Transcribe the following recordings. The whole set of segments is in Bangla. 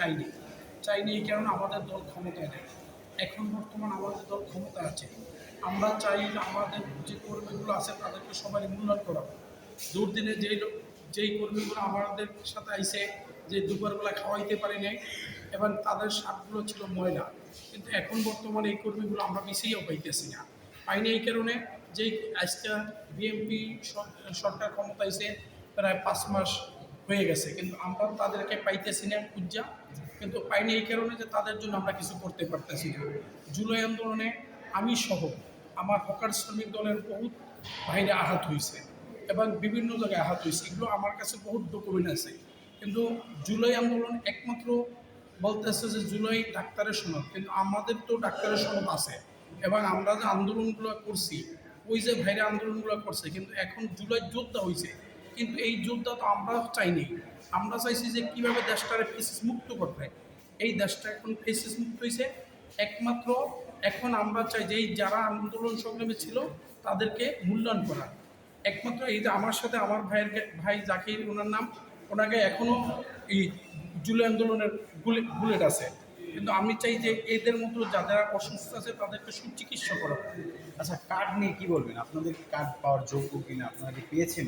চাইনি চাইনি এই কারণে আমাদের দল ক্ষমতায় নেই। এখন বর্তমান আমাদের দল ক্ষমতা আছে। আমরা চাই আমাদের যে কর্মীগুলো আছে তাদেরকে সবাই মূল্যায়ন করা। দুর্দিনে যেই কর্মীগুলো আমাদের সাথে আইসে, যে দুপুরবেলা খাওয়াইতে পারি নাই এবং তাদের স্বাদগুলো ছিল ময়লা, কিন্তু এখন বর্তমানে এই কর্মীগুলো আমরা মিশিয়েও পাইতেছি না। পাইনি এই কারণে যেই আজকে বিএনপি সরকার ক্ষমতা এসে প্রায় 5 মাস হয়ে গেছে, কিন্তু আমরা তাদেরকে পাইতেছি না খুঁজা, কিন্তু পাইনি এই কারণে যে তাদের জন্য আমরা কিছু করতে পারতেছি না। জুলাই আন্দোলনে আমি সহ আমার হকার শ্রমিক দলের বহুত ভাইরা আহত হয়েছে এবং বিভিন্ন জায়গায় আহত হয়েছে, এগুলো আমার কাছে বহুত ডকুমেন্ট আছে। কিন্তু জুলাই আন্দোলন একমাত্র বলতেছে যে জুলাই ডাক্তারের সনদ, কিন্তু আমাদের তো ডাক্তারের সনদ আছে এবং আমরা যে আন্দোলনগুলো করছি, ওই যে ভাইরা আন্দোলনগুলো করছে, কিন্তু এখন জুলাই যোদ্ধা হয়েছে, কিন্তু এই যোদ্ধা তো আমরা চাইনি। আমরা চাইছি যে কীভাবে দেশটারে ফেসিস মুক্ত করতে হয়। এই দেশটা এখন ফেসিস মুক্ত হয়েছে একমাত্র। এখন আমরা চাই যে এই যারা আন্দোলন সংগ্রামী ছিল তাদেরকে মূল্যায়ন করা। একমাত্র এই যে আমার সাথে আমার ভাই জাকির, ওনার নাম, ওনাকে এখনও এই জুলাই আন্দোলনের বুলেট আছে, কিন্তু আমি চাই যে এদের মতো যারা অসুস্থ আছে তাদেরকে সুচিকিৎসা করা। আচ্ছা, কার্ড নিয়ে কি বলবেন? আপনাদের কি কার্ড পাওয়ার যোগ্য কিনা? আপনারা কি পেয়েছেন?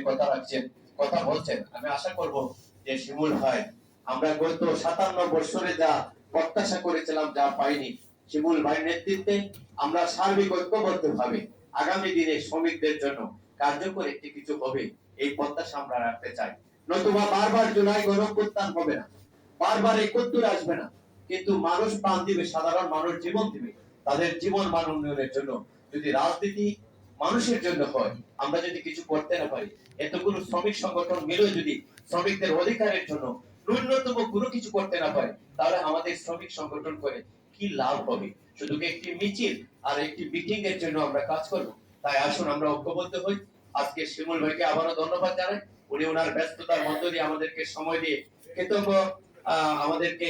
কথা রাখছেন, কথা বলছেন, আমি আশা করব যে শিমুল ভাই, আমরা গত 57 বছরে যা প্রত্যাশা করেছিলাম যা পাইনি, শিমুল ভাইয়ের নেতৃত্বে আমরা সার্বিক ঐক্যবদ্ধভাবে আগামী দিনে শ্রমিকদের জন্য কার্যকর একটি কিছু হবে, এই প্রত্যাশা আমরা রাখতে চাই। নতুবা বারবার জুলাই গণঅভ্যুত্থান হবে না, বারবার 71 আসবে না, কিন্তু মানুষ প্রাণ দিবে, সাধারণ মানুষ জীবন দিবে তাদের জীবন মান উন্নয়নের জন্য। যদি রাজনীতি মানুষের জন্য হয়, আমরা যদি কিছু করতে না পারি, এতগুলো শ্রমিক সংগঠন মিলে যদি শ্রমিকদের অধিকারের জন্য ন্যূনতম কোনো কিছু করতে না পারে, তাহলে আমাদের শ্রমিক সংগঠন করে কি লাভ হবে? শুধু একটি মিছিল আর একটি মিটিং এর জন্য আমরা কাজ করব? তাই আসুন আমরা ঐক্যবদ্ধ হই। আজকে শিমুল ভাইকে আবারও ধন্যবাদ জানাই, উনি ওনার ব্যস্ততার মধ্য দিয়ে আমাদেরকে সময় দিয়ে কৃতজ্ঞ, আমাদেরকে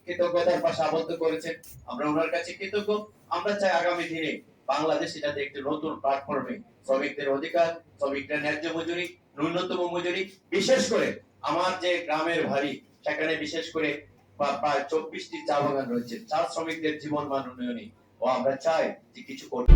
কৃতজ্ঞতার পাশে আবদ্ধ করেছেন, আমরা ওনার কাছে কৃতজ্ঞ। আমরা চাই আগামী দিনে বাংলাদেশ এটাতে একটি নতুন প্ল্যাটফর্মে শ্রমিকদের অধিকার, শ্রমিকদের ন্যায্য মজুরি, ন্যূনতম মজুরি, বিশেষ করে আমার যে গ্রামের বাড়ি সেখানে বিশেষ করে প্রায় 24টি চা বাগান রয়েছে, চা শ্রমিকদের জীবন মান উন্নয়নে ও আমরা চাই যে কিছু করতে।